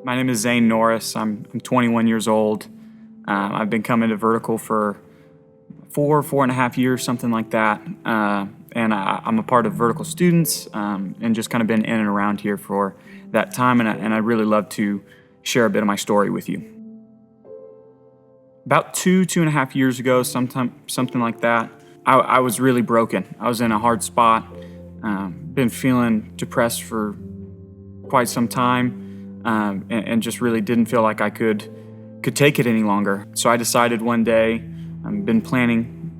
My name is Zane Norris. I'm 21 years old. I've been coming to Vertical for 4.5 years, something like that. And I'm a part of Vertical Students and just kind of been in and around here for that time. And I'd really love to share a bit of my story with you. About 2.5 years ago, something like that, I was really broken. I was in a hard spot. Been feeling depressed for quite some time, and just really didn't feel like I could take it any longer. So I decided one day, I've been planning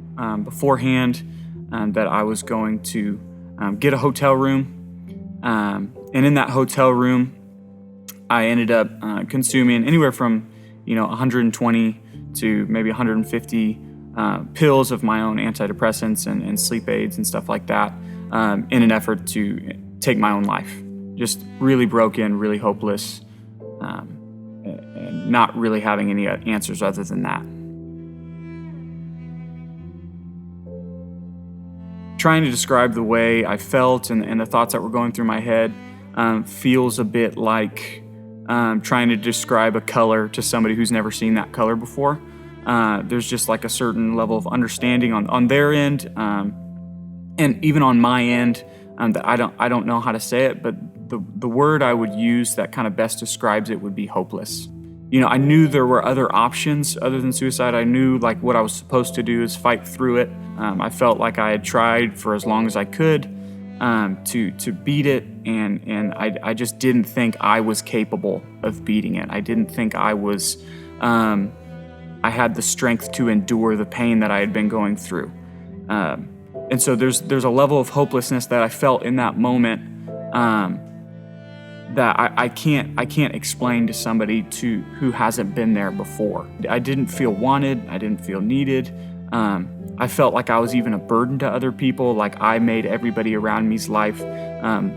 beforehand, that I was going to get a hotel room. And in that hotel room, I ended up consuming anywhere from 120 to maybe 150 pills of my own antidepressants and sleep aids and stuff like that, in an effort to take my own life. Just really broken, really hopeless, and not really having any answers other than that. Trying to describe the way I felt and the thoughts that were going through my head feels a bit like trying to describe a color to somebody who's never seen that color before. There's just like a certain level of understanding on their end, and even on my end, that I don't know how to say it, but the word I would use that kind of best describes it would be hopeless. I knew there were other options other than suicide. I knew like what I was supposed to do is fight through it. I felt like I had tried for as long as I could to beat it, and I just didn't think I was capable of beating it. I didn't think I was I had the strength to endure the pain that I had been going through. And so there's a level of hopelessness that I felt in that moment that I can't explain to somebody who hasn't been there before. I didn't feel wanted. I didn't feel needed. I felt like I was even a burden to other people, like I made everybody around me's life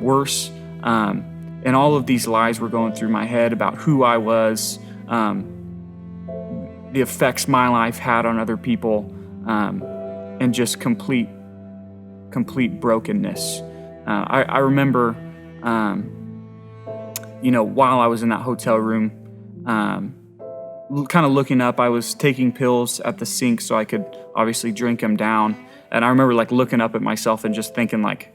worse. And all of these lies were going through my head about who I was, the effects my life had on other people, and just complete brokenness. I remember, while I was in that hotel room, kind of looking up, I was taking pills at the sink so I could obviously drink them down. And I remember like looking up at myself and just thinking like,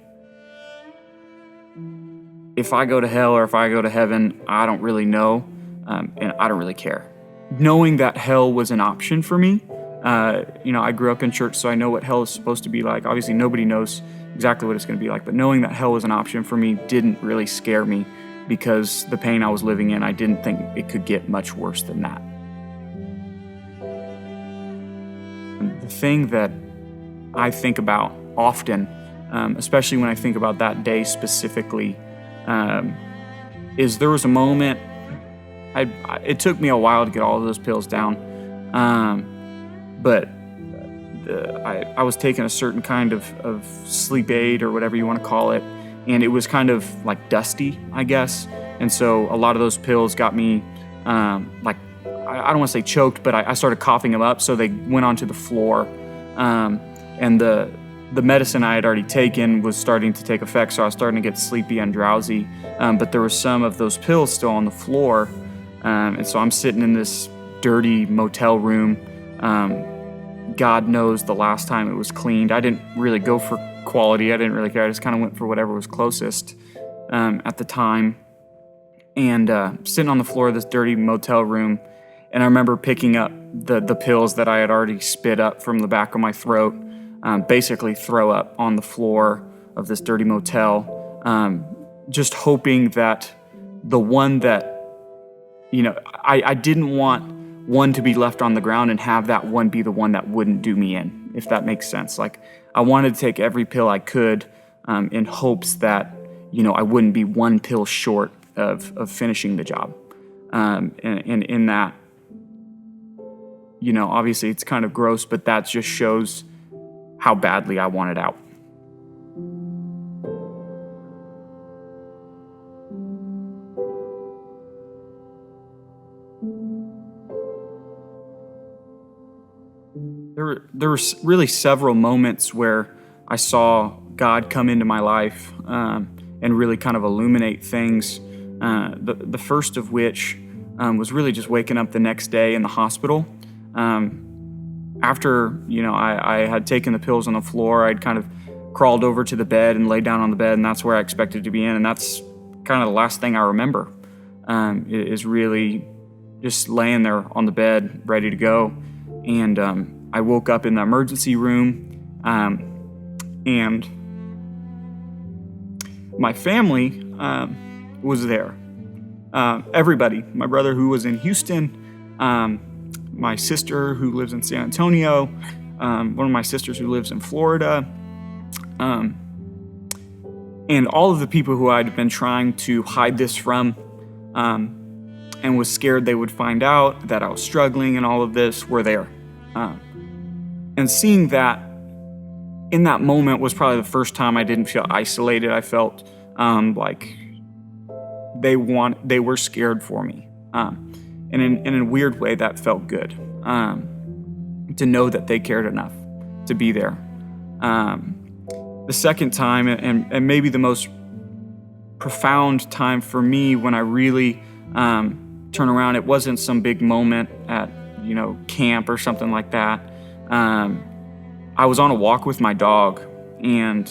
if I go to hell or if I go to heaven, I don't really know, and I don't really care. Knowing that hell was an option for me, I grew up in church, so I know what hell is supposed to be like. Obviously, nobody knows exactly what it's going to be like, but knowing that hell was an option for me didn't really scare me, because the pain I was living in, I didn't think it could get much worse than that. The thing that I think about often, especially when I think about that day specifically, is there was a moment, it took me a while to get all of those pills down, but I was taking a certain kind of sleep aid or whatever you want to call it, and it was kind of like dusty, I guess. And so a lot of those pills got me I don't want to say choked, but I started coughing them up, so they went onto the floor. And the medicine I had already taken was starting to take effect, so I was starting to get sleepy and drowsy. But there were some of those pills still on the floor. And so I'm sitting in this dirty motel room. God knows the last time it was cleaned. I didn't really go for quality. I didn't really care. I just kind of went for whatever was closest at the time. And sitting on the floor of this dirty motel room, and I remember picking up the pills that I had already spit up from the back of my throat, basically throw up on the floor of this dirty motel, just hoping that the one that, I didn't want one to be left on the ground and have that one be the one that wouldn't do me in, if that makes sense. Like, I wanted to take every pill I could in hopes that, I wouldn't be one pill short of finishing the job. And in that, obviously it's kind of gross, but that just shows how badly I wanted out. There were really several moments where I saw God come into my life and really kind of illuminate things. The first of which was really just waking up the next day in the hospital. After, I had taken the pills on the floor, I'd kind of crawled over to the bed and laid down on the bed, and that's where I expected to be in. And that's kind of the last thing I remember, is really just laying there on the bed, ready to go. And I woke up in the emergency room, and my family was there. Everybody, my brother who was in Houston, my sister who lives in San Antonio, one of my sisters who lives in Florida, and all of the people who I'd been trying to hide this from, and was scared they would find out that I was struggling and all of this, were there. And seeing that in that moment was probably the first time I didn't feel isolated. I felt like they were scared for me. And in a weird way, that felt good, to know that they cared enough to be there. The second time, and maybe the most profound time for me, when I really turn around, it wasn't some big moment at camp or something like that. I was on a walk with my dog, and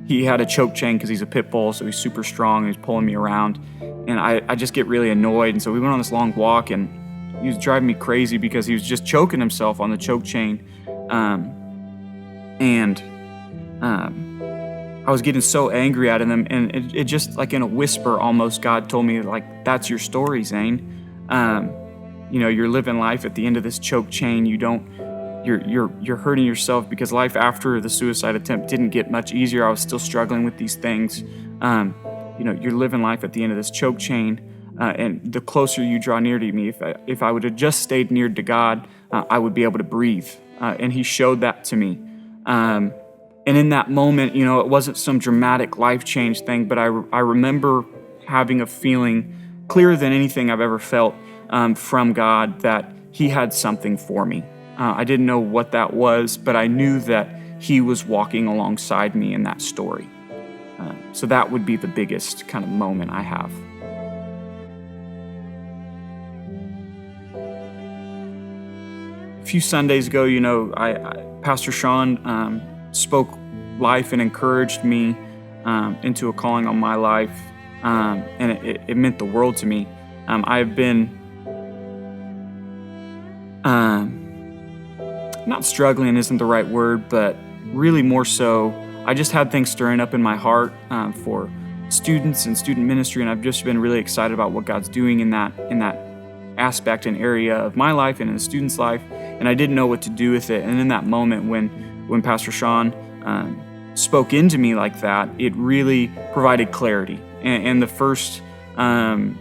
he had a choke chain because he's a pit bull, so he's super strong. He's pulling me around, and I just get really annoyed. And so we went on this long walk, and he was driving me crazy because he was just choking himself on the choke chain. I was getting so angry at him, and it just, like in a whisper almost, God told me, like, that's your story, Zane. You're living life at the end of this choke chain. You're hurting yourself because life after the suicide attempt didn't get much easier. I was still struggling with these things. You're living life at the end of this choke chain, and the closer you draw near to me, if I would have just stayed near to God, I would be able to breathe. And He showed that to me. And in that moment, it wasn't some dramatic life change thing, but I remember having a feeling clearer than anything I've ever felt from God, that He had something for me. I didn't know what that was, but I knew that He was walking alongside me in that story. So that would be the biggest kind of moment I have. A few Sundays ago, Pastor Sean spoke life and encouraged me into a calling on my life, and it meant the world to me. I've been not struggling isn't the right word, but really more so, I just had things stirring up in my heart for students and student ministry, and I've just been really excited about what God's doing in that aspect and area of my life and in the student's life, and I didn't know what to do with it. And in that moment, when Pastor Sean spoke into me like that, it really provided clarity. And the first, for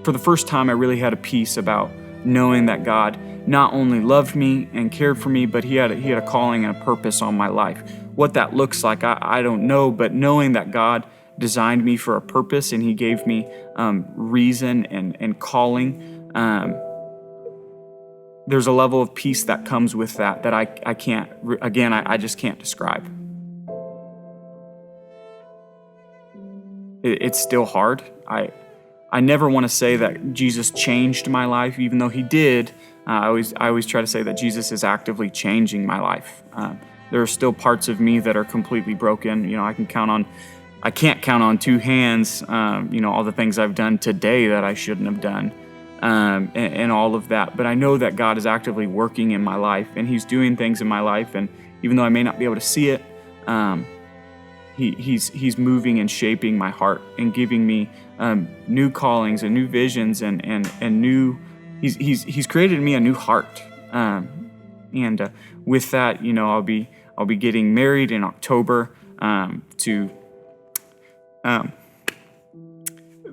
the first time, I really had a peace about knowing that God not only loved me and cared for me, but He had a calling and a purpose on my life. What that looks like, I don't know, but knowing that God designed me for a purpose and He gave me reason and calling, there's a level of peace that comes with that I can't, again, I just can't describe. It's still hard. I never want to say that Jesus changed my life, even though He did. I always try to say that Jesus is actively changing my life. There are still parts of me that are completely broken. I can't count on two hands, all the things I've done today that I shouldn't have done, and all of that. But I know that God is actively working in my life, and He's doing things in my life. And even though I may not be able to see it, He's moving and shaping my heart and giving me new callings and new visions and new. He's created in me a new heart. And with that, I'll be getting married in October to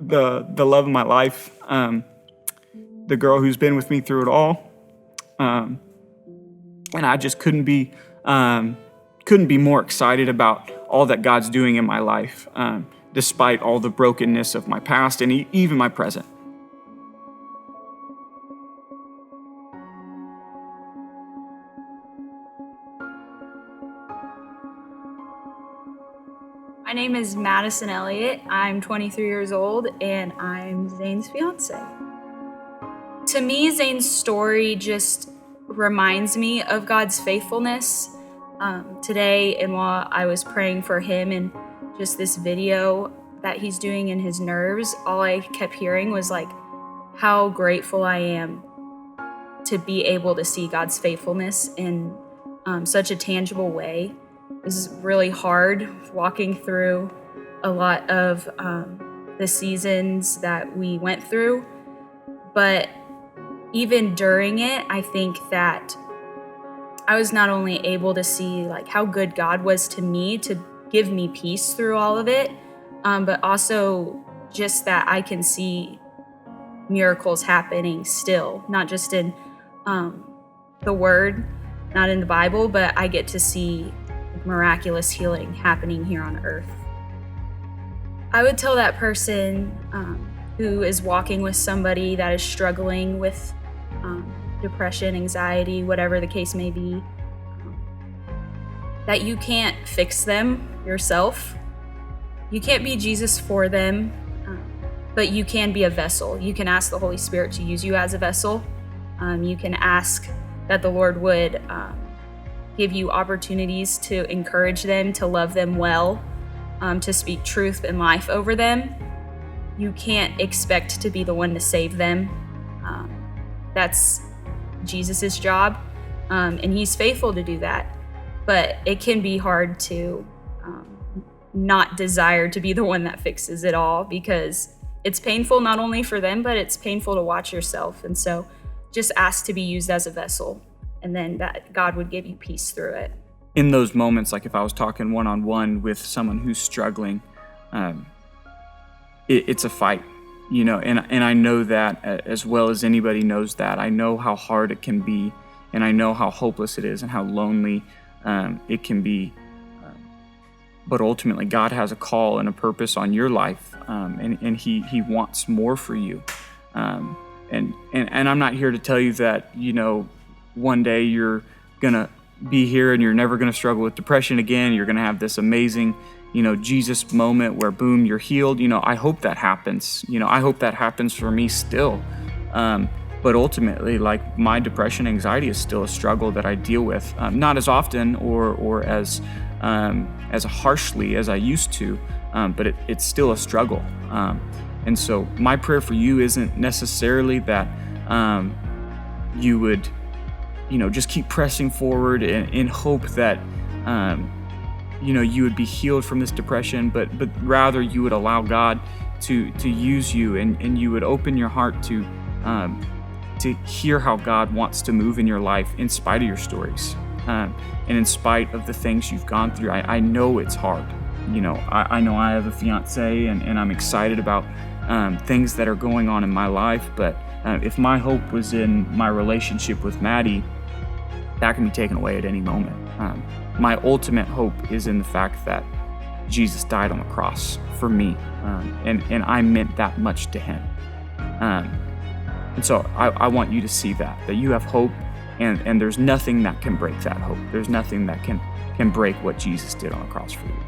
the love of my life, the girl who's been with me through it all, and I just couldn't be more excited about all that God's doing in my life, despite all the brokenness of my past and even my present. My name is Madison Elliott. I'm 23 years old and I'm Zane's fiance. To me, Zane's story just reminds me of God's faithfulness. Today, and while I was praying for him and just this video that he's doing in his nerves, all I kept hearing was like how grateful I am to be able to see God's faithfulness in such a tangible way. This is really hard walking through a lot of the seasons that we went through. But even during it, I think that I was not only able to see like how good God was to me to give me peace through all of it, but also just that I can see miracles happening still, not just in the Word, not in the Bible, but I get to see miraculous healing happening here on earth. I would tell that person who is walking with somebody that is struggling with depression, anxiety, whatever the case may be, that you can't fix them yourself. You can't be Jesus for them, but you can be a vessel. You can ask the Holy Spirit to use you as a vessel. You can ask that the Lord would give you opportunities to encourage them, to love them well, to speak truth and life over them. You can't expect to be the one to save them. That's Jesus's job, and he's faithful to do that. But it can be hard to not desire to be the one that fixes it all, because it's painful not only for them, but it's painful to watch yourself. And so just ask to be used as a vessel, and then that God would give you peace through it. In those moments, like if I was talking one-on-one with someone who's struggling, it's a fight, and I know that as well as anybody knows that. I know how hard it can be, and I know how hopeless it is and how lonely it can be. But ultimately, God has a call and a purpose on your life, and He wants more for you. And I'm not here to tell you that, one day you're gonna be here and you're never gonna struggle with depression again. You're gonna have this amazing, Jesus moment where boom, you're healed. I hope that happens. I hope that happens for me still. But ultimately, like, my depression, anxiety is still a struggle that I deal with, not as often or as harshly as I used to, but it's still a struggle. And so my prayer for you isn't necessarily that you would, just keep pressing forward in hope that, you would be healed from this depression, but rather you would allow God to use you, and you would open your heart to hear how God wants to move in your life in spite of your stories, and in spite of the things you've gone through. I know it's hard. I know I have a fiance, and I'm excited about things that are going on in my life, but if my hope was in my relationship with Maddie, that can be taken away at any moment. My ultimate hope is in the fact that Jesus died on the cross for me, and I meant that much to him. And so I want you to see that you have hope, and there's nothing that can break that hope. There's nothing that can break what Jesus did on the cross for you.